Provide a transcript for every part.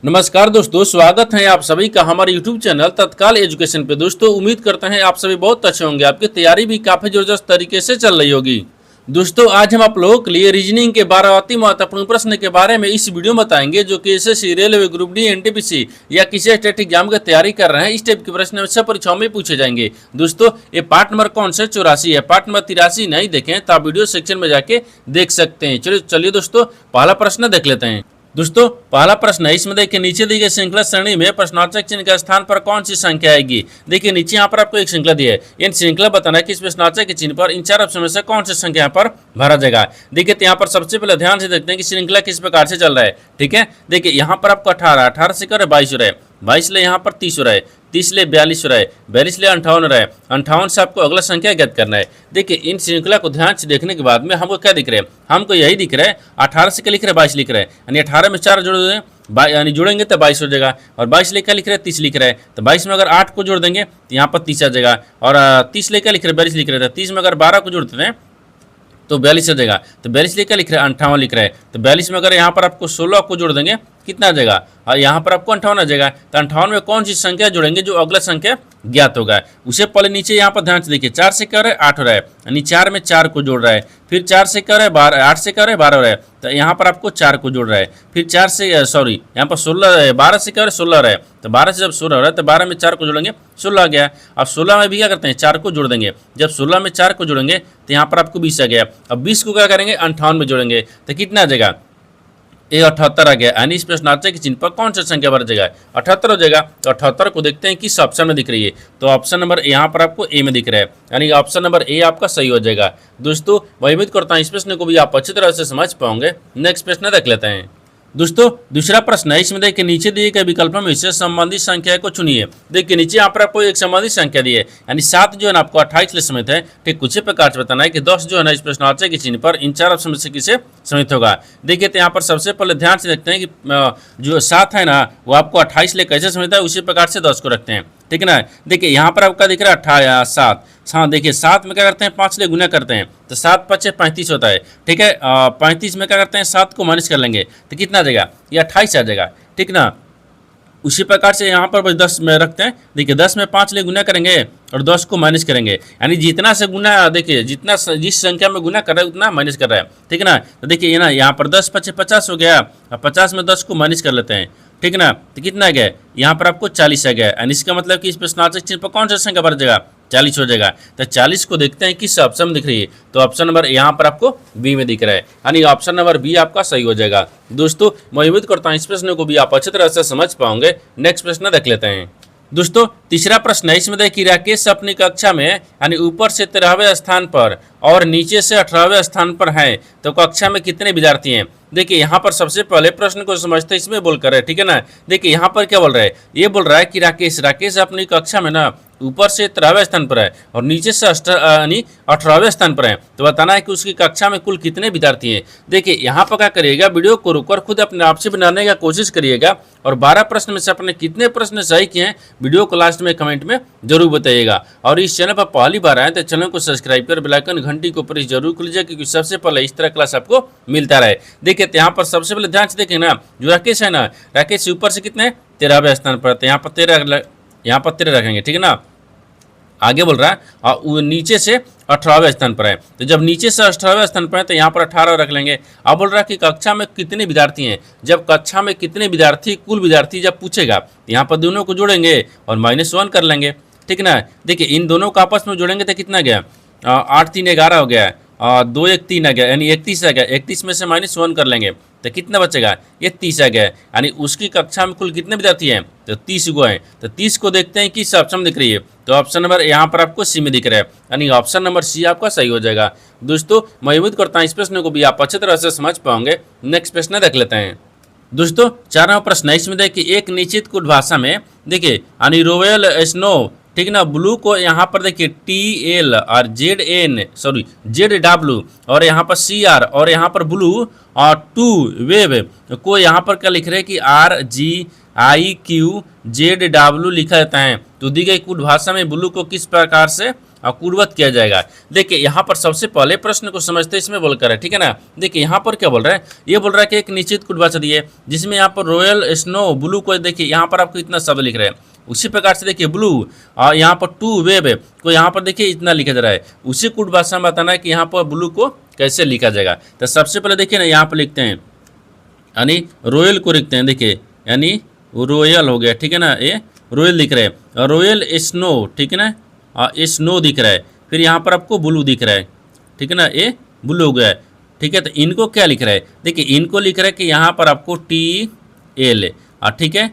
नमस्कार दोस्तों, स्वागत है आप सभी का हमारे YouTube चैनल तत्काल एजुकेशन पे। दोस्तों उम्मीद करते हैं आप सभी बहुत अच्छे होंगे, आपकी तैयारी भी काफ़ी ज़बरदस्त तरीके से चल रही होगी। दोस्तों आज हम आप लोगों के लिए रीजनिंग के 12 अति महत्वपूर्ण प्रश्न के बारे में इस वीडियो में बताएंगे, जो कि SSC, railway, group D, NTPC या किसी स्टेट एग्जाम की तैयारी कर रहे हैं। इस टाइप के प्रश्न सब परीक्षाओं में पूछे जाएंगे। दोस्तों ये पार्ट नंबर कौन से 84 है, पार्ट नंबर 83 नहीं देखें तो आप वीडियो सेक्शन में जाके देख सकते हैं। चलिए दोस्तों पहला प्रश्न देख लेते हैं। दोस्तों पहला प्रश्न है, इसमें देखिए नीचे दी गई श्रृंखला श्रेणी में प्रश्नार्थक चिन्ह के स्थान पर कौन सी संख्या आएगी। देखिए नीचे यहाँ पर आपको एक श्रृंखला दी है, इन श्रृंखला बताना है कि इस प्रश्नार्थक के चिन्ह पर इन चार ऑप्शन में से कौन सी संख्या यहाँ पर भरा जाएगा। देखिए तो यहाँ पर सबसे पहले ध्यान से देखते हैं कि श्रृंखला किस प्रकार से चल रहा है। ठीक है, देखिए यहाँ पर आपको 18 से कर 22 हो रहा है, 22 ले यहाँ पर 30 हो रहा है, 30 ले 42 हो रहा है, 42 ले 58 हो रहा है, 58 से आपको अगला संख्या ज्ञात करना है। देखिए इन श्रृंखला को ध्यान से देखने के बाद में हमको क्या दिख रहा है, हमको यही दिख रहा है 18 से क्या लिख रहा है 22 लिख रहा है, यानी 18 में 4 जोड़ दें यानी जोड़ेंगे तो 22 हो जाएगा, और 22 ले क्या लिख रहा है 30 लिख रहा है, तो 22 में अगर 8 को जोड़ देंगे तो यहाँ पर 30 आ जाएगा, और 30 ले क्या लिख रहा है 42 लिख रहा है, 30 में अगर 12 को जोड़ते हैं तो 42 आ जाएगा, तो 42 ले क्या लिख रहा है 58 लिख रहा है, तो 42 में अगर यहाँ पर आपको 16 को जोड़ देंगे कितना आ जाएगा, और यहाँ पर आपको 58 आ जाएगा। तो 58 में कौन सी संख्या जोड़ेंगे जो अगला संख्या ज्ञात होगा। उसे पहले नीचे यहाँ पर ध्यान से देखिए, 4 से क्या हो रहा है 8 हो रहा है, यानी 4 में 4 को जोड़ रहा है, फिर 4 से क्या हो रहा है 12, 8 से क्या हो रहा है 12 हो रहा है, तो यहाँ पर आपको 4 को जोड़ रहा है, फिर 4 से यहाँ पर 16 12 से क्या हो रहा है 16 हो रहा है, तो 12 से जब 16 हो रहा है तो 12 में 4 को जोड़ेंगे 16 आ गया। अब 16 में भी क्या करते हैं 4 को जोड़ देंगे, जब 16 में 4 को जोड़ेंगे तो यहाँ पर आपको 20 आ गया। अब 20 को क्या करेंगे 58 में जोड़ेंगे तो कितना आ जाएगा, ये 78 आ गया, यानी इस प्रश्नार्थक के चिन्ह पर कौन सा संख्या भर जाएगा 78 हो जाएगा। तो 78 को देखते हैं किस ऑप्शन में दिख रही है, तो ऑप्शन नंबर यहाँ पर आपको ए में दिख रहा है, यानी ऑप्शन नंबर ए आपका सही हो जाएगा। दोस्तों मैं उम्मीद करता हूँ इस प्रश्न को भी आप अच्छी तरह से समझ पाओगे। नेक्स्ट प्रश्न देख लेते हैं। दोस्तों दूसरा प्रश्न है, इसमें देखिए नीचे दिए गए विकल्पों में से संबंधित संख्या को चुनिए। देखिए नीचे यहाँ पर आपको एक संबंधित संख्या दी है, यानी 7 जो है ना आपको 28 ले समित है। ठीक कुछ प्रकार से बताना है कि 10 जो है ना इस प्रश्नार्थक के चिन्ह पर इन चार ऑप्शन में से किसे समित होगा। देखिए तो यहाँ पर सबसे पहले ध्यान से देखते हैं कि जो 7 है ना वो आपको 28 ले कैसे समित है, उसी प्रकार से 10 को रखते हैं। ठीक है ना, देखिए यहाँ पर आपका दिख रहा है 7, हाँ देखिए 7 में क्या करते हैं 5 ले गुना करते हैं, तो 7 5 35 होता है। ठीक है, 35 में क्या करते हैं 7 को माइनस कर लेंगे तो कितना आ जाएगा, ये 28 आ जाएगा। ठीक ना, उसी प्रकार से यहाँ पर बस 10 में रखते हैं। देखिए 10 में 5 ले गुना करेंगे और 10 को माइनस करेंगे, यानी जितना से गुना, देखिए जितना जिस संख्या में गुना कर रहा है उतना माइनस कर रहा है। ठीक है ना, तो देखिए ये ना यहाँ पर 10 5 50 हो गया, और 50 में 10 को माइनस कर लेते हैं। ठीक है ना, तो कितना आ गया यहाँ पर आपको 40 आ गया, यानी इसका मतलब कि इस प्रश्नार्थक चिन्ह पर कौन सा संख्या भर जाएगा 40 हो जाएगा। तो 40 को देखते हैं किस ऑप्शन में दिख रही है, तो ऑप्शन नंबर यहाँ पर आपको बी में दिख रहा है, यानी ऑप्शन नंबर बी आपका सही हो जाएगा। दोस्तों मैं उम्मीद करता हूँ इस प्रश्न को भी आप अच्छी तरह से समझ पाओगे। नेक्स्ट प्रश्न देख लेते हैं। दोस्तों तीसरा प्रश्न है, इसमें देखिए राकेश अपनी कक्षा में यानी ऊपर से 13वें स्थान पर और नीचे से 18वें स्थान पर है, तो कक्षा में कितने विद्यार्थी हैं। देखिए यहाँ पर सबसे पहले प्रश्न को समझते इसमें बोलकर है। ठीक है ना, देखिए यहाँ पर क्या बोल रहा है, ये बोल रहा है कि राकेश अपनी कक्षा में ना ऊपर से 13वें स्थान पर है और नीचे से 18वें स्थान पर है, तो बताना है कि उसकी कक्षा में कुल कितने विद्यार्थी हैं। देखिए यहाँ पर क्या करिएगा, वीडियो को रुककर खुद अपने आप से बनाने का कोशिश करिएगा, और 12 प्रश्न में से अपने कितने प्रश्न सही किए हैं वीडियो को लास्ट में कमेंट में जरूर बताइएगा। और इस चैनल पर पहली बार आए तो चैनल को सब्सक्राइब कर बेल आइकन घंटी को प्रेस जरूर कर लीजिए, क्योंकि सबसे पहले इस तरह क्लास आपको मिलता रहे। देखिए तो यहाँ पर सबसे पहले ध्यान से देखें ना, जो राकेश है ना, राकेश ऊपर से कितने 13वें स्थान पर, तो यहाँ पर 13 रखेंगे। ठीक है ना, आगे बोल रहा है और नीचे से 18वें स्थान पर है, तो जब नीचे से 18वें स्थान पर है तो यहाँ पर 18 रख लेंगे। अब बोल रहा है कि कक्षा में कितने विद्यार्थी हैं, जब कक्षा में कितने विद्यार्थी कुल विद्यार्थी जब पूछेगा तो यहाँ पर दोनों को जोड़ेंगे और -1 कर लेंगे। ठीक है ना, देखिए इन दोनों को आपस में जोड़ेंगे तो कितना गया 8 3 11 हो गया, 2 1 3 आ गया, यानी 31 आ गया। 31 में से -1 कर लेंगे तो कितना बचेगा, ये 30 आ गया, यानी उसकी कक्षा में कुल कितने विद्यार्थी हैं तो 30 गो हैं। तो 30 को देखते हैं किस ऑप्शन में दिख रही है, तो ऑप्शन नंबर यहाँ पर आपको सी में दिख रहा है, यानी ऑप्शन नंबर सी आपका सही हो जाएगा। दोस्तों मैं उम्मीद करता हूँ इस प्रश्न को भी आप अच्छी तरह से समझ पाओगे। नेक्स्ट प्रश्न देख लेते हैं। दोस्तों 4वां प्रश्न है, इसमें देखिए एक निश्चित कुट भाषा में देखिए यानी रोयल स्नो, ठीक ना, ब्लू को यहाँ पर देखिए TL और ZW और यहाँ पर CR और यहाँ पर ब्लू और 2 वेब को यहाँ पर क्या लिख रहे हैं कि RGIQZW लिखा जाता है। तो दी गई कुट भाषा में ब्लू को किस प्रकार से कूटबद्ध किया जाएगा। देखिए यहाँ पर सबसे पहले प्रश्न को समझते इसमें बोलकर है, ठीक है ना। देखिए यहाँ पर क्या बोल रहा है, ये बोल रहा है कि एक निश्चित कूटबद्ध दिए जिसमें यहाँ पर रॉयल स्नो ब्लू को देखिए यहाँ पर आपको इतना शब्द लिख रहे हैं। उसी प्रकार से देखिए ब्लू और यहाँ पर टू वेब को यहाँ पर देखिए इतना लिखा जा रहा है। उसी कूट भाषा में बताना है कि यहाँ पर ब्लू को कैसे लिखा जाएगा। तो सबसे पहले देखिए ना यहाँ पर लिखते हैं यानी रॉयल को लिखते हैं। देखिए यानी रॉयल हो गया, ठीक है ना, ये रॉयल दिख रहा है, रॉयल स्नो, ठीक है ना, स्नो दिख रहा है। फिर यहाँ पर आपको ब्लू दिख रहा है, ठीक है ना, ये ब्लू हो गया है, ठीक है। तो इनको क्या लिख रहा है, देखिए इनको लिख रहा है कि यहाँ पर आपको TL, ठीक है,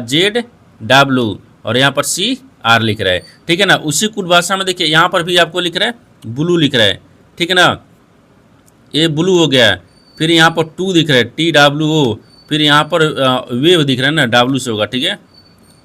ZW और यहाँ पर CR लिख रहा है, ठीक है ना। उसी कुल भाषा में देखिए यहाँ पर भी आपको लिख रहा है ब्लू लिख रहा है, ठीक है ना, ये ब्लू हो गया। फिर यहाँ पर 2 दिख रहा है TWO, फिर यहाँ पर वेव दिख रहा है ना, W से होगा, ठीक है,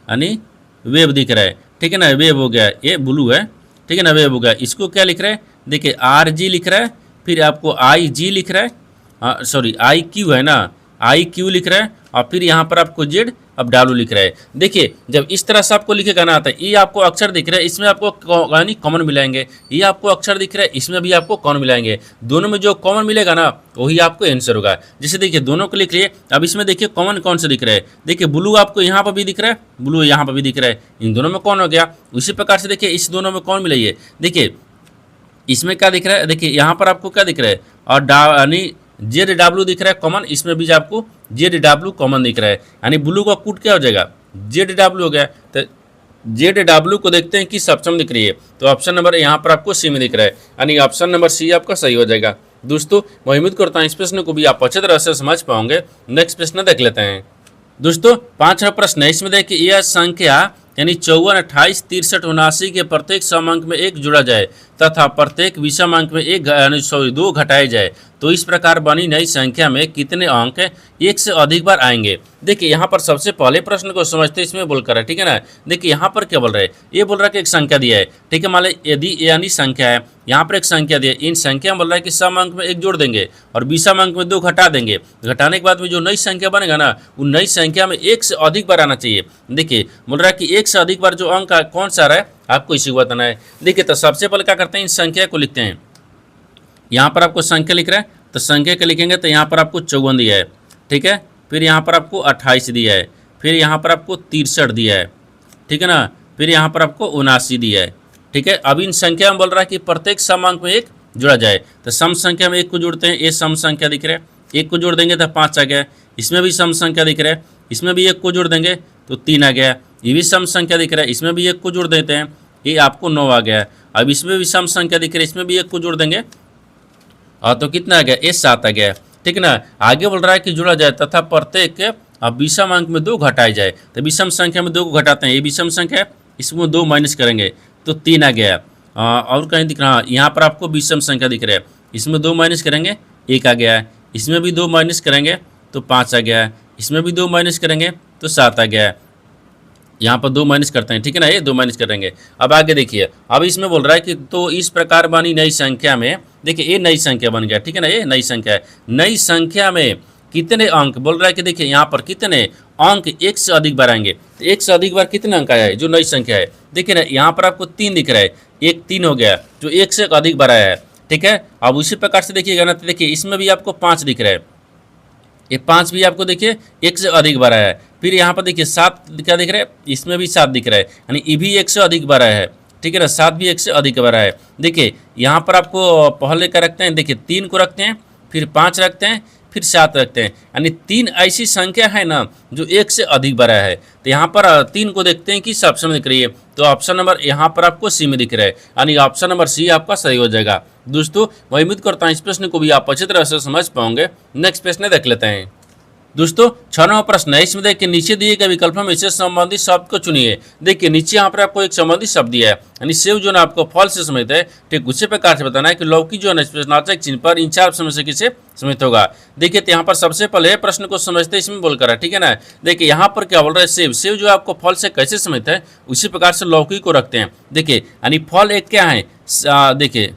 यानी वेव दिख रहा है, ठीक है ना, वेव हो गया, ये ब्लू है, ठीक है ना, वेव हो गया। इसको क्या लिख रहा है, देखिए RG लिख रहा है, फिर आपको IG लिख रहा है, सॉरी IQ है ना, IQ लिख रहा है, और फिर यहाँ पर आपको Z अब W लिख रहा है। देखिए जब इस तरह से आपको लिखे गाना आता है, ये आपको अक्षर दिख रहा है, इसमें आपको यानी कॉमन मिलाएंगे, ये आपको अक्षर दिख रहा है, इसमें भी आपको कॉमन मिलाएंगे, दोनों में जो कॉमन मिलेगा ना वही आपको आंसर होगा। जैसे देखिए दोनों को लिख लिए, अब इसमें देखिए कॉमन कौन सा दिख रहा है, देखिए ब्लू आपको यहाँ पर भी दिख रहा है, ब्लू यहाँ पर भी दिख रहा है, इन दोनों में कौन हो गया। उसी प्रकार से देखिए इस दोनों में कौन मिलाइए, देखिए इसमें क्या दिख रहा है, देखिए यहाँ पर आपको क्या दिख रहा है, और यानी ZW दिख रहा है कॉमन, इसमें भी आपको ZW कॉमन दिख रहा है, यानी ब्लू का कूट क्या हो जाएगा, ZW हो गया। तो ZW को देखते हैं किस ऑप्शन में दिख रही है, तो ऑप्शन नंबर यहाँ पर आपको C में दिख रहा है, यानी ऑप्शन नंबर C आपका सही हो जाएगा। दोस्तों मैं उम्मीद करता हूँ इस प्रश्न को भी आप अच्छे तरह से समझ पाओगे। नेक्स्ट प्रश्न देख लेते हैं। दोस्तों 5वां प्रश्न है, इसमें देखिए यह संख्या यानी 54, 28, 63, 79 के प्रत्येक समांक में 1 जोड़ा जाए तथा प्रत्येक विषम अंक में 2 घटाए जाए तो इस प्रकार बनी नई संख्या में कितने अंक 1 से अधिक बार आएंगे। देखिए यहाँ पर सबसे पहले प्रश्न को समझते इसमें बोलकर है, ठीक है ना। देखिए यहाँ पर क्या बोल रहा है, ये बोल रहा है कि एक संख्या दिया है, ठीक है, मान लो यदि यानी संख्या है, यहाँ पर एक संख्या दिया है, इन संख्या में बोल रहा है कि सम अंक में 1 जोड़ देंगे और विषम अंक में 2 घटा देंगे। घटाने के बाद में जो नई संख्या बनेगा ना, उन नई संख्या में 1 से अधिक बार आना चाहिए। देखिए बोल रहा है कि 1 से अधिक बार जो अंक कौन सा आ रहा है आपको इसी को बताना है। देखिए तो सबसे पहले क्या करते हैं, इन संख्या को लिखते हैं। यहाँ पर आपको संख्या लिख रहा है, तो संख्या के लिखेंगे तो यहाँ पर आपको 54 दिया है, ठीक है, फिर यहाँ पर आपको 28 दिया है, फिर यहाँ पर आपको 63 दिया है, ठीक है ना, फिर यहाँ पर आपको 79 दिया है, ठीक है। अब इन संख्या में बोल रहा है कि प्रत्येक सम अंक में 1 जोड़ा जाए, तो सम संख्या में 1 को जोड़ते हैं, ये सम संख्या दिख रहा है, 1 को जोड़ देंगे तो 5 आ गया। इसमें भी सम संख्या दिख रहा है, इसमें भी 1 को जोड़ देंगे तो 3 आ गया। ये भी सम संख्या दिख रहा है, इसमें भी 1 को जोड़ देते हैं, ये आपको 9 आ गया। अब इसमें भी सम संख्या दिख रहा है, इसमें भी 1 को जोड़ देंगे तो कितना आ गया, ये 7 आ गया, ठीक है ना। आगे बोल रहा है कि जोड़ा जाए तथा प्रत्येक विषम अंक में 2 घटाए जाए, तो विषम संख्या में 2 को घटाते हैं, ये विषम संख्या है, इसमें 2 माइनस करेंगे तो 3 आ गया। और कहीं दिख रहा है, यहाँ पर आपको विषम संख्या दिख रहा है, इसमें 2 माइनस करेंगे 1 आ गया, इसमें भी 2 माइनस करेंगे तो 5 आ गया, इसमें भी 2 माइनस करेंगे तो 7 आ गया। यहाँ पर 2 माइनस करते हैं, ठीक है ना, ये 2 माइनस करेंगे। अब आगे देखिए, अब इसमें बोल रहा है कि तो इस प्रकार बनी नई संख्या में, देखिए ये नई संख्या बन गया, ठीक है ना, ये नई संख्या है। नई संख्या में कितने अंक बोल रहा है कि देखिए यहाँ पर कितने अंक 1 से अधिक बार आएंगे, तो 1 से अधिक बार कितने अंक आया है जो नई संख्या है। देखिए ना यहाँ पर आपको 3 दिख रहा है, 1 3 हो गया जो 1 से अधिक बार आया है, ठीक है। अब उसी प्रकार से देखिएगा ना, तो देखिए इसमें भी आपको 5 दिख रहा है, ये 5 भी आपको देखिए 1 से अधिक बार आया है। फिर यहाँ पर देखिए 7 क्या दिख रहा है, इसमें भी 7 दिख रहा है, यानी ये भी 1 से अधिक बार आया है, ठीक है ना, 7 भी 1 से अधिक बार आया है। देखिए यहाँ पर आपको पहले क्या रखते हैं, देखिए 3 को रखते हैं, फिर 5 रखते हैं, फिर 7 रखते हैं, यानी 3 ऐसी संख्या है ना जो 1 से अधिक बार आया है। तो यहाँ पर 3 को देखते हैं किस ऑप्शन में दिख रही है, तो ऑप्शन नंबर यहाँ पर आपको C में दिख रहा है, यानी ऑप्शन नंबर C आपका सही हो जाएगा। दोस्तों मैं उम्मीद करता हूँ इस प्रश्न को भी आप अच्छी तरह से समझ पाओगे। नेक्स्ट प्रश्न देख लेते हैं। दोस्तों 6वां प्रश्न है, इसमें देखिए नीचे दिए गए विकल्पों में इससे संबंधित शब्द को चुनिए। देखिए नीचे यहाँ पर आपको एक संबंधित शब्द दिया है, यानी सेव जो ना आपको फल से समित है, ठीक उसी प्रकार से बताना है कि लौकी जो है प्रश्नार्थक चिन्ह पर इन 4 ऑप्शन में से किसे समित होगा। देखिए तो यहाँ पर सबसे पहले प्रश्न को समझते इसमें बोलकर है, ठीक है ना। देखिए यहाँ पर क्या बोल रहा है, सेव, सेव जो आपको फल से कैसे समित है उसी प्रकार से लौकी को रखते हैं। देखिए यानी फल एक क्या है, देखिए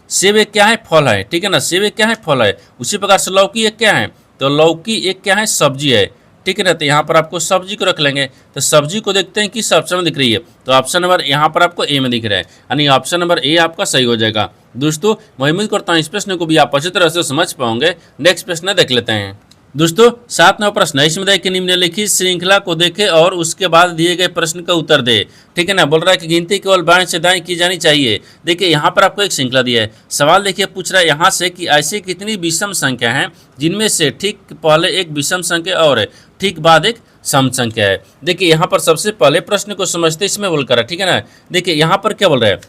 सेव एक क्या है, फल है, ठीक है ना, सेव एक क्या है, फल है। उसी प्रकार से लौकी एक क्या है, तो लौकी एक क्या है, सब्जी है, ठीक है ना। तो यहाँ पर आपको सब्जी को रख लेंगे, तो सब्जी को देखते हैं किस ऑप्शन में दिख रही है, तो ऑप्शन नंबर यहाँ पर आपको ए में दिख रहा है, यानी ऑप्शन नंबर ए आपका सही हो जाएगा। दोस्तों मैं उम्मीद करता हूँ इस प्रश्न को भी आप अच्छी तरह से समझ पाओगे। नेक्स्ट प्रश्न देख लेते हैं। दोस्तों 7वां प्रश्न है, इसमें देखिए निम्नलिखित श्रृंखला को देखे और उसके बाद दिए गए प्रश्न का उत्तर दे। ठीक है ना, बोल रहा है कि गिनती केवल बाएं से दाएं की जानी चाहिए। देखिए यहाँ पर आपको एक श्रृंखला दिया है, सवाल देखिए पूछ रहा है यहाँ से कि ऐसी कितनी विषम संख्या हैं जिनमें से ठीक पहले एक विषम संख्या और ठीक बाद एक सम संख्या है। देखिए यहाँ पर सबसे पहले प्रश्न को समझते इसमें बोल कर, ठीक है ना। देखिए यहाँ पर क्या बोल रहा है,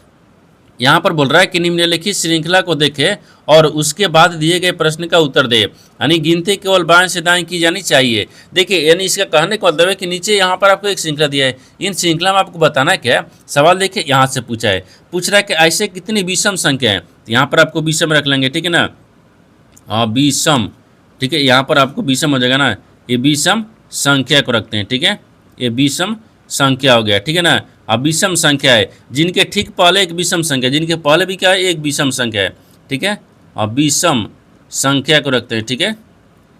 यहाँ पर बोल रहा है कि निम्नलिखित श्रृंखला को देखे और उसके बाद दिए गए प्रश्न का उत्तर दे, यानी गिनती केवल बाएं से दाएं की जानी चाहिए। देखिए यानी इसका कहने का मतलब है कि नीचे यहाँ पर आपको एक श्रृंखला दिया है, इन श्रृंखला में आपको बताना क्या है। सवाल देखिए यहाँ से पूछा है, पूछ रहा है कि ऐसे कितनी विषम संख्या है, तो यहाँ पर आपको विषम रख लेंगे, ठीक है ना। हाँ विषम, ठीक है, यहाँ पर आपको विषम हो जाएगा ना, ये विषम संख्या को रखते हैं, ठीक है, ये विषम संख्या हो गया, ठीक है ना। अब विषम संख्या है जिनके ठीक पहले एक विषम संख्या, जिनके पहले भी क्या है एक विषम संख्या है, ठीक है। अब विषम संख्या को रखते हैं, ठीक है,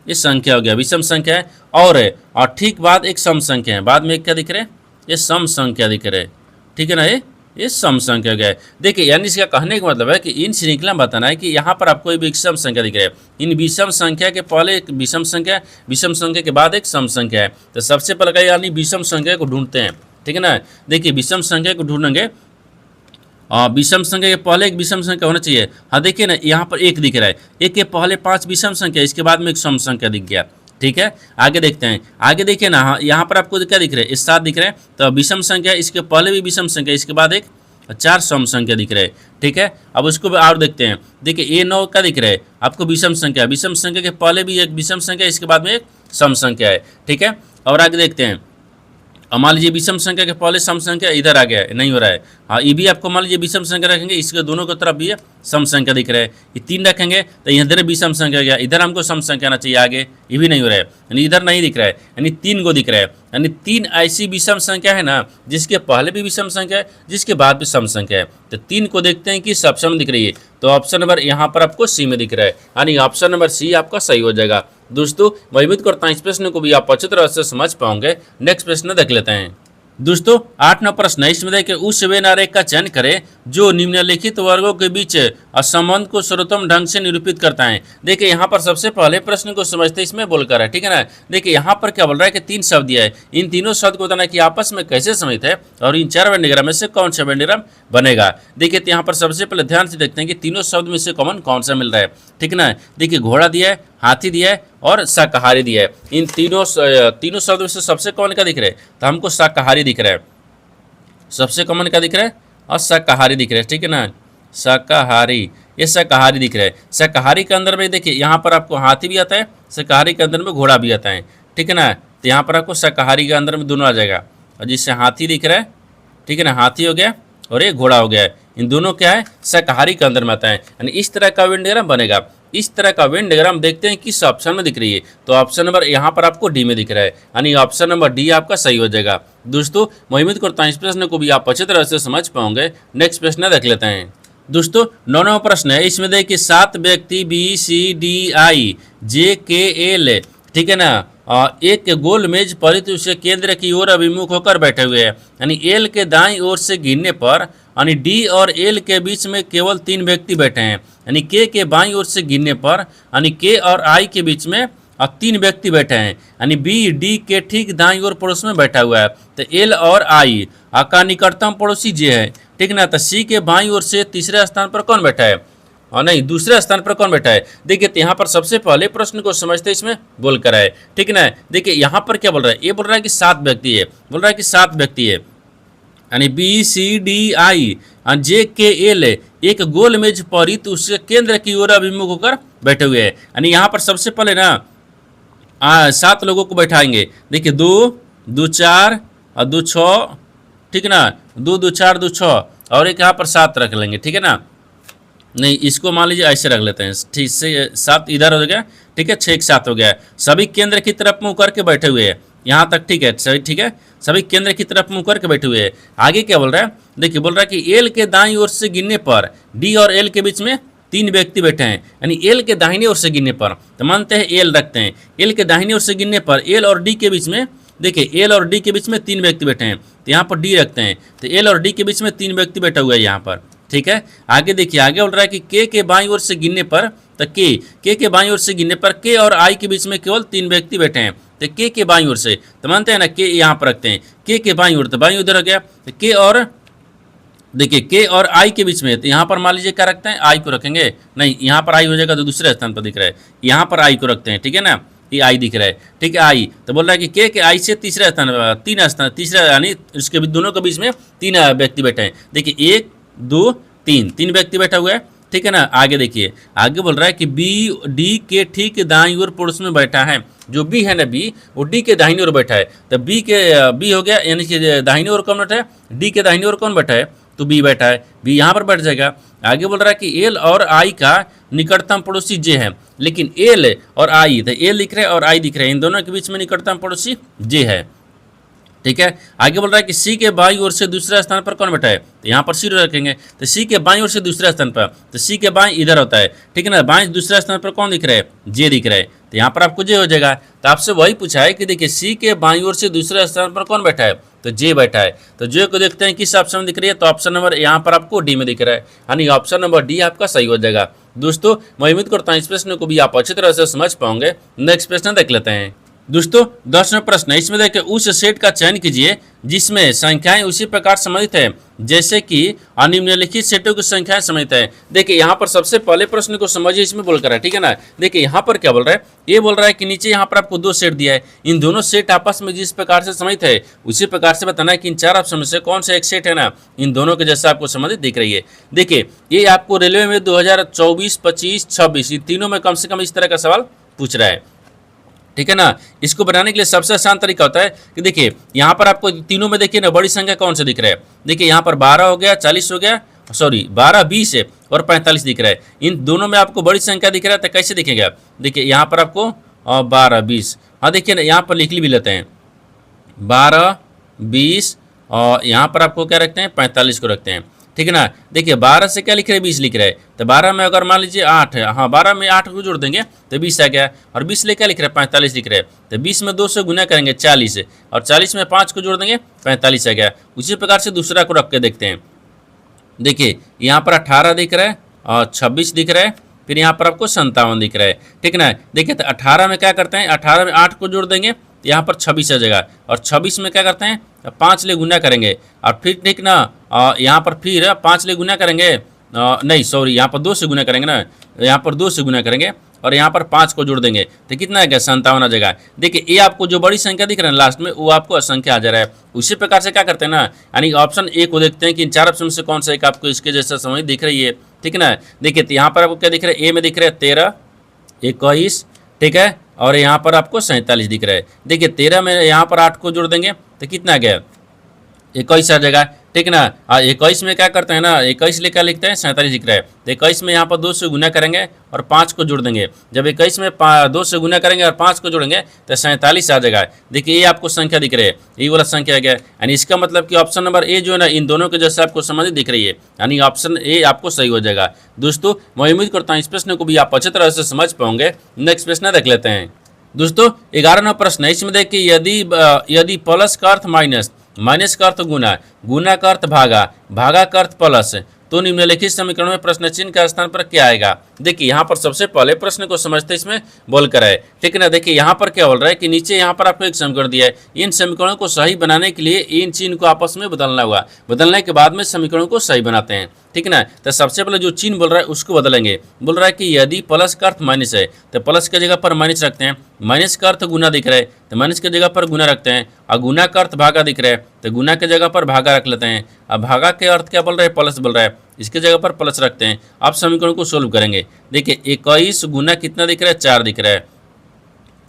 ये संख्या हो गया विषम संख्या है, और ठीक बाद एक सम संख्या है, बाद में एक क्या दिख रहा है, ये सम संख्या दिख रहा है, ठीक है ना, ये सम संख्या हो गया है। देखिए यानी इसका कहने का मतलब है कि इन श्रृंखला में बताना है कि यहाँ पर आपको एक विषम संख्या दिख रहा है, इन विषम संख्या के पहले एक विषम संख्या के बाद एक सम संख्या है। तो सबसे पहले यानी विषम संख्या को ढूंढते हैं, ठीक है ना। देखिए विषम संख्या को ढूंढेंगे, विषम संख्या के पहले एक विषम संख्या होना चाहिए। हाँ देखिए ना यहाँ पर एक दिख रहा है, एक के पहले 5 विषम संख्या, इसके बाद में एक सम संख्या दिख गया, ठीक है। आगे देखते हैं, आगे देखिए ना, हाँ यहाँ पर आपको क्या दिख रहा है, 7 दिख रहा है, तो विषम संख्या, इसके पहले भी विषम संख्या, इसके बाद एक 4 सम संख्या दिख रहे हैं, ठीक है। अब उसको और देखते हैं, देखिए ये 9 का दिख रहा है आपको विषम संख्या, विषम संख्या के पहले भी एक विषम संख्या, इसके बाद में एक सम संख्या है, ठीक है। और आगे देखते हैं, मान लीजिए विषम संख्या के पहले सम संख्या इधर आ गया है, नहीं हो रहा है। हाँ ये भी आपको मान लीजिए विषम संख्या रखेंगे, इसके दोनों की तरफ भी सम संख्या दिख रहा है, ये 3 रखेंगे तो इधर विषम संख्या गया, इधर हमको सम संख्या आना चाहिए आगे, ये भी नहीं हो रहा है, यानी इधर नहीं दिख रहा है, यानी 3 को दिख रहा है, यानी 3 ऐसी विषम संख्या है ना जिसके पहले भी विषम संख्या है, जिसके बाद भी सम संख्या है। तो 3 को देखते हैं कि ऑप्शन में दिख रही है, तो ऑप्शन नंबर यहाँ पर आपको सी में दिख रहा है, यानी ऑप्शन नंबर सी आपका सही हो जाएगा। दोस्तों मैं उम्मीद करता हूँ इस प्रश्न को भी आप अच्छी तरह से समझ पाओगे। नेक्स्ट प्रश्न देख लेते हैं। दोस्तों 8वां प्रश्न है, इसमें देखिए उस वेन आरेख का चयन करें जो निम्नलिखित वर्गों के बीच संबंध को सर्वोत्तम ढंग से निरूपित करता है। देखिए यहाँ पर सबसे पहले प्रश्न को समझते इसमें बोलकर है, ठीक है ना। देखिए यहाँ पर क्या बोल रहा है कि 3 शब्द दिया है, इन तीनों शब्द को बताना है कि आपस में कैसे संबंधित है और इन 4 वेन डायग्राम में से कौन सा वेन डायग्राम बनेगा। देखिए यहाँ पर सबसे पहले ध्यान से देखते हैं कि तीनों शब्द में से कॉमन कौन सा मिल रहा है, ठीक है ना। देखिए घोड़ा दिया है, हाथी दिया है और शाकाहारी दिया है, इन तीनों शब्द में से सबसे कॉमन क्या दिख रहा है, तो हमको शाकाहारी दिख रहा है, सबसे कॉमन क्या दिख रहा है, और शाकाहारी दिख रहा है, ठीक है ना। शाकाहारी, ये शाकाहारी दिख रहा है। शाकाहारी के अंदर में देखिए यहाँ पर आपको हाथी भी आता है, शाकाहारी के अंदर में घोड़ा भी आता है, ठीक है ना। तो यहाँ पर आपको शाकाहारी के अंदर में दोनों आ जाएगा, और जिससे हाथी दिख रहा है, ठीक है ना, हाथी हो गया और ये घोड़ा हो गया है, इन दोनों क्या है शाकाहारी के अंदर में आता है, यानी इस तरह का वेन डायग्राम बनेगा। इस तरह का वेन डायग्राम देखते हैं किस ऑप्शन में दिख रही है, तो ऑप्शन नंबर यहाँ पर आपको डी में दिख रहा है, यानी ऑप्शन नंबर डी आपका सही हो जाएगा। दोस्तों मैं उम्मीद करता हूँ इस प्रश्न को भी आप अच्छी तरह से समझ पाओगे। नेक्स्ट प्रश्न देख लेते हैं। दोस्तों 9वां प्रश्न है, इसमें देखिए 7 व्यक्ति BCDI JKL, ठीक है ना, एक गोल मेज परित उसके केंद्र की ओर अभिमुख होकर बैठे हुए हैं, यानी एल के दाईं ओर से गिनने पर यानी डी और एल के बीच में केवल 3 व्यक्ति बैठे हैं, यानी के बाईं ओर से गिनने पर यानी के और आई के बीच में 3 व्यक्ति बैठे हैं, यानी बी डी के ठीक दाईं ओर पड़ोस में बैठा हुआ है। तो एल और आई का निकटतम पड़ोसी जे है, ठीक ना। तो सी के बाईं ओर से तीसरे स्थान पर कौन बैठा है, और नहीं दूसरे स्थान पर कौन बैठा है। देखिए यहाँ पर सबसे पहले प्रश्न को समझते इसमें बोल कर है, ठीक ना। देखिए यहाँ पर क्या बोल रहा है, ये बोल रहा है कि 7 व्यक्ति है, बोल रहा है कि 7 व्यक्ति है, यानी BCDI JKL एक गोल मेज परित उसके केंद्र की ओर अभिमुख होकर बैठे हुए हैं, यानी यहाँ पर सबसे पहले ना 7 लोगों को बैठाएंगे। देखिए 2 2 4 और 2 6, ठीक है ना, 2 2 4 2 6 और एक यहाँ पर 7 रख लेंगे, ठीक है ना। नहीं इसको मान लीजिए ऐसे रख लेते हैं, ठीक से 7 इधर हो गया, ठीक है, 6 एक 7 हो गया। सभी केंद्र की तरफ मुंह करके बैठे हुए हैं, यहाँ तक ठीक है, सही ठीक है, सभी केंद्र की तरफ मुंह करके बैठे हुए हैं। आगे क्या बोल रहा है, देखिए बोल रहा है कि एल के दाईं ओर से गिनने पर डी और एल के बीच में तीन व्यक्ति बैठे हैं, यानी एल के दाहिने ओर से गिनने पर, तो मानते हैं एल रखते हैं, एल के दाहिने ओर से गिनने पर एल और डी के बीच में, देखिए एल और डी के बीच में तीन व्यक्ति बैठे हैं, तो यहाँ पर डी रखते हैं, तो एल और डी के बीच में तीन व्यक्ति बैठा हुआ है यहाँ पर। ठीक है, आगे देखिए, आगे बोल रहा है कि के बाईं ओर से गिनने पर, तो के बाईं ओर से गिनने पर के और आई के बीच में केवल तीन व्यक्ति बैठे हैं, तो के बाईं ओर से, तो मानते हैं ना के यहाँ पर रखते हैं, के बाईं ओर, तो बाईं उधर हो गया, तो के और देखिए के और आई के बीच में, तो यहाँ पर मान लीजिए क्या रखते हैं, आई को रखेंगे, नहीं यहाँ पर आई हो जाएगा तो दूसरे स्थान पर दिख रहा है, यहाँ पर आई को रखते हैं। ठीक है ना, ये आई दिख रहा है। ठीक है, आई तो बोल रहा है कि के आई से तीसरा स्थान, तीसरा यानी उसके दोनों के बीच में तीन व्यक्ति बैठे हैं। देखिए 1 2 3 तीन व्यक्ति बैठा हुआ है। ठीक है ना, आगे देखिए, आगे बोल रहा है कि बी डी के ठीक दाईं ओर पड़ोस में बैठा है, जो बी है ना बी, वो डी के दाहिनी ओर बैठा है, तो बी हो गया, यानी कि दाहिनी ओर कौन बैठा है, डी के दाहिनी ओर कौन बैठा है, तो बी बैठा है, बी यहाँ पर बैठ जाएगा। आगे बोल रहा है कि एल और आई का निकटतम पड़ोसी जे है, लेकिन एल और आई, तो एल दिख रहा है और आई दिख रहा है, इन दोनों के बीच में निकटतम पड़ोसी जे है। ठीक है, आगे बोल रहा है कि सी के बाईं ओर से दूसरा स्थान पर कौन बैठा है, तो यहाँ पर सी रखेंगे, तो सी के बाईं ओर से दूसरा स्थान पर, तो सी के बाईं इधर होता है। ठीक है ना, बाईं दूसरा स्थान पर कौन दिख रहा है, जे दिख रहा है, तो यहाँ पर आपको जे हो जाएगा। तो आपसे वही पूछा है कि देखिए सी के बाईं ओर से दूसरे स्थान पर कौन बैठा है, तो जे बैठा है, तो जे को देखते हैं किस ऑप्शन में दिख रही है, तो ऑप्शन नंबर यहाँ पर आपको डी में दिख रहा है, यानी ऑप्शन नंबर डी आपका सही हो जाएगा। दोस्तों मैं उम्मीद करता हूँ इस प्रश्न को भी आप अच्छी तरह से समझ पाओगे। नेक्स्ट प्रश्न देख लेते हैं। दोस्तों 10वां प्रश्न, इसमें देखिए उस सेट का चयन कीजिए जिसमें संख्याएं उसी प्रकार सम्मिलित है जैसे कि निम्नलिखित सेटों की संख्याएं सम्मिलित है। देखिए यहाँ पर सबसे पहले प्रश्न को समझिए, इसमें बोलकर है। ठीक है ना, देखिए यहाँ पर क्या बोल रहा है, ये बोल रहा है कि नीचे यहाँ पर आपको दो सेट दिया है, इन दोनों सेट आपस में जिस प्रकार से सम्मिलित है उसी प्रकार से बताना है कि इन चार ऑप्शन में से कौन सा एक सेट है ना इन दोनों के जैसा आपको संबंधित दिख रही है। देखिए ये आपको रेलवे में 2024, 25, 26 इन तीनों में कम से कम इस तरह का सवाल पूछ रहा है। ठीक है ना, इसको बनाने के लिए सबसे आसान तरीका होता है कि देखिए यहाँ पर आपको तीनों में देखिए ना बड़ी संख्या कौन सा दिख रहा है। देखिए यहाँ पर 12 हो गया, 40 हो गया, सॉरी 12, 20 है और 45 दिख रहा है। इन दोनों में आपको बड़ी संख्या दिख रहा है, तो कैसे दिखेगा, देखिए यहाँ पर आपको 12, 20, हाँ देखिए ना यहाँ पर लिख भी लेते हैं 12, 20 और यहाँ पर आपको क्या रखते हैं 45 को रखते हैं। ठीक है ना, देखिए 12 से क्या लिख रहे हैं 20 लिख रहे हैं, तो 12 में अगर मान लीजिए 8 है, हाँ 12 में 8 को जोड़ देंगे तो 20 आ गया, और 20 ले क्या लिख रहे हैं 45 लिख रहे हैं, तो 20 में 2 से गुना करेंगे 40 और 40 में 5 को जोड़ देंगे 45 आ गया। उसी प्रकार से दूसरा को रख के देखते हैं। देखिए यहाँ पर 18 दिख रहा है और 26 दिख रहा है, फिर यहाँ पर आपको 57 दिख रहा है। ठीक है ना, देखिए तो 18 में क्या करते हैं, 18 में 8 को जोड़ देंगे तो यहाँ पर 26 आ जाएगा, और 26 में क्या करते हैं 5 ले गुना करेंगे, और फिर ठीक ना यहाँ पर फिर 5 ले गुना करेंगे, नहीं सॉरी यहाँ पर 2 से गुना करेंगे ना, यहाँ पर 2 से गुना करेंगे और यहाँ पर 5 को जोड़ देंगे तो कितना आ गया 57 आ जाएगा। देखिए ये आपको जो बड़ी संख्या दिख रहा है लास्ट में वो आपको असंख्या आ जा रहा है। उसी प्रकार से क्या करते हैं ना, यानी ऑप्शन ए को देखते हैं कि इन चार ऑप्शन से कौन सा एक आपको इसके जैसा समझ दिख रही है। ठीक है ना, देखिए तो यहाँ पर आपको क्या दिख रहा है, ए में दिख रहा है 13, 21, ठीक है, और यहाँ पर आपको 47 दिख रहा है। देखिए 13 में यहाँ पर 8 को जोड़ देंगे तो कितना आ गया 21 आ जाएगा। ठीक है ना, 21 में क्या करते हैं ना, 21 लेकर लिखते हैं 47 दिख रहा है, तो 21 में यहाँ पर 2 से गुना करेंगे और 5 को जोड़ देंगे। जब 21 में 2 से गुना करेंगे और 5 को जोड़ेंगे तो 47 आ जाएगा। देखिए ये आपको संख्या दिख रही है, ये वाला संख्या आ गया, यानी इसका मतलब कि ऑप्शन नंबर ए जो है ना इन दोनों के जैसे आपको समझ दिख रही है, यानी ऑप्शन ए आपको सही हो जाएगा। दोस्तों मैं उम्मीद करता हूँ इस प्रश्न को भी आप अच्छी तरह से समझ पाओगे। नेक्स्ट प्रश्न देख लेते हैं। दोस्तों 11वां प्रश्न है, इसमें देखिए यदि प्लस का अर्थ माइनस, माइनस का अर्थ गुना, गुना का अर्थ भागा, भागा का अर्थ प्लस, तो निम्नलिखित समीकरण में प्रश्न चिन्ह का स्थान पर क्या आएगा। देखिए यहाँ पर सबसे पहले प्रश्न को समझते इसमें बोल कर है। ठीक है ना, देखिए यहाँ पर क्या बोल रहा है कि नीचे यहाँ पर आपको एक समीकरण दिया है, इन समीकरणों को सही बनाने के लिए इन चिन्ह को आपस में बदलना होगा, बदलने के बाद में समीकरणों को सही बनाते हैं। ठीक है ना, तो सबसे पहले जो चिन्ह बोल रहा है उसको बदलेंगे। बोल रहा है कि यदि प्लस का अर्थ माइनस है तो प्लस की जगह पर माइनस रखते हैं, माइनस का अर्थ गुना दिख रहा है तो माइनस की जगह पर गुना रखते हैं, और गुना का अर्थ भागा दिख रहा है तो गुना की जगह पर भागा रख लेते हैं। अब भागा के अर्थ क्या बोल रहा है, प्लस बोल रहा है, इसके जगह पर प्लस रखते हैं। अब समीकरण को सोल्व करेंगे। देखिए 21 गुना कितना दिख रहा है 4 दिख रहा है,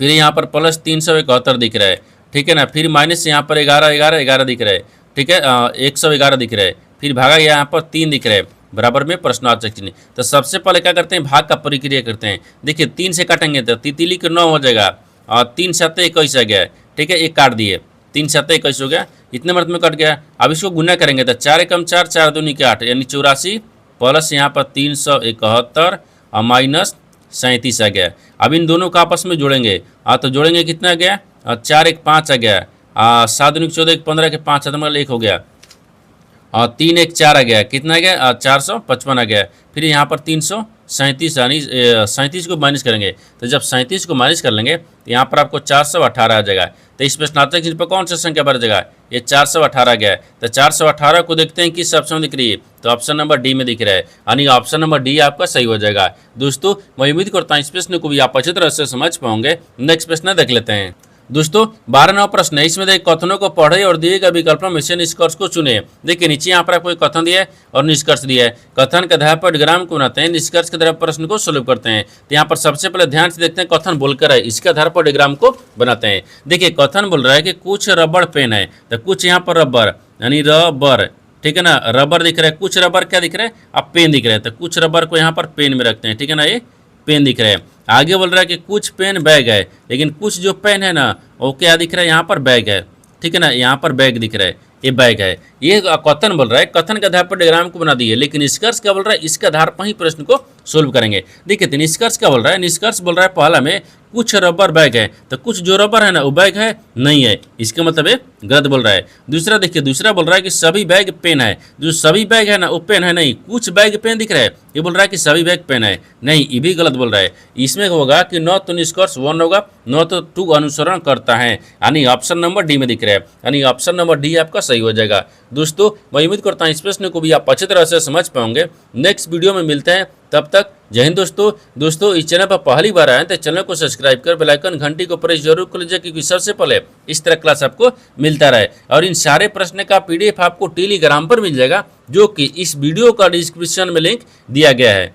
फिर यहाँ पर प्लस 371 दिख रहा है। ठीक है ना, फिर माइनस यहाँ पर 11, 11, 11 दिख रहा है। ठीक है 111 दिख रहा है, फिर भागा यहाँ पर 3 दिख रहा है, बराबर में प्रश्नार्थक चिन्ह। तो सबसे पहले क्या करते हैं, भाग का प्रक्रिया करते हैं। देखिए 3 से काटेंगे तो तितली के 9 हो जाएगा, और 3 7 21 आ गया। ठीक है, एक काट दिए, 3 7 21 हो गया, इतने मर्द में कट गया। अब इसको गुना करेंगे तो 4 कम 4, 4 दूनी के 8, यानी 84 प्लस यहाँ पर 371 और माइनस 37 आ गया। अब इन दोनों को आपस में जोड़ेंगे तो जोड़ेंगे कितना आ गया 4 1 5 आ गया, 7 दूनी 14 1 15 के 5 मतलब 1 हो गया, और 3 1 4 आ गया, कितना आ गया 455 आ गया। फिर यहाँ पर 337 यानी 37 को माइनस करेंगे, तो जब 37 को माइनस कर लेंगे तो यहाँ पर आपको 418 आ जाएगा। तो इस प्रश्नार्थक चिन्ह पर कौन सा संख्या बढ़ जाएगा, ये 418 गया है। तो 418 को देखते हैं किस ऑप्शन में दिख रही है, तो ऑप्शन नंबर डी में दिख रहा है, यानी ऑप्शन नंबर डी आपका सही हो जाएगा। दोस्तों मैं उम्मीद करता हूँ इस प्रश्न को भी आप अच्छी तरह से समझ पाओगे। नेक्स्ट प्रश्न देख लेते हैं। दोस्तों 12वां प्रश्न है, इसमें देखिए कथनों को पढ़े और दिए गए विकल्पों में से निष्कर्ष को चुने। देखिए नीचे यहाँ पर आपको एक कथन दिया है और निष्कर्ष दिया है। कथन के आधार पर डिग्राम को बनाते हैं, निष्कर्ष के आधार पर प्रश्न को सोल्व करते हैं। तो यहाँ पर सबसे पहले ध्यान से देखते हैं कथन बोलकर है, इसके आधार पर डिग्राम को बनाते हैं। देखिए कथन बोल रहा है कि कुछ रबड़ पेन है, तो कुछ यहाँ पर रबर यानी रबर, ठीक है ना, रबर दिख रहा है, कुछ रबर क्या दिख रहा है अब पेन दिख रहा है, तो कुछ रबर को यहाँ पर पेन में रखते हैं, ठीक है ना, ये पेन दिख रहा है। आगे बोल रहा है कि कुछ पेन बैग है, लेकिन कुछ जो पेन है ना वो क्या दिख रहा है यहाँ पर बैग है, ठीक है ना, यहाँ पर बैग दिख रहा है, ये बैग है। ये कथन बोल रहा है, कथन के आधार पर डायग्राम को बना दिए, लेकिन निष्कर्ष क्या बोल रहा है, इसके आधार पर ही प्रश्न को सोल्व करेंगे। देखिए तो निष्कर्ष क्या बोल रहा है, निष्कर्ष बोल रहा है पहला में कुछ रबर बैग है, तो कुछ जो रबर है ना वो बैग है नहीं है, इसका मतलब है गलत बोल रहा है। दूसरा देखिए, दूसरा बोल रहा है कि सभी बैग पेन है, जो सभी बैग है ना वो पेन है नहीं, कुछ बैग पेन दिख रहा है, ये बोल रहा है कि सभी बैग पेन है नहीं, ये भी गलत बोल रहा है। इसमें होगा कि न तो निष्कर्ष 1 होगा, न तो 2 अनुसरण करता है, यानी ऑप्शन नंबर डी में दिख रहा है, यानी ऑप्शन नंबर डी आपका सही हो जाएगा। दोस्तों मैं उम्मीद करता हूँ इस प्रश्न को भी आप अच्छी तरह से समझ पाओगे। नेक्स्ट वीडियो में मिलते हैं, तब तक जय हिंद। दोस्तों इस चैनल पर पहली बार आए तो चैनल को सब्सक्राइब कर बेल आइकन घंटी को प्रेस जरूर कर लीजिए, क्योंकि सबसे पहले इस तरह क्लास आपको मिलता रहे। और इन सारे प्रश्न का PDF आपको टेलीग्राम पर मिल जाएगा, जो कि इस वीडियो का डिस्क्रिप्शन में लिंक दिया गया है।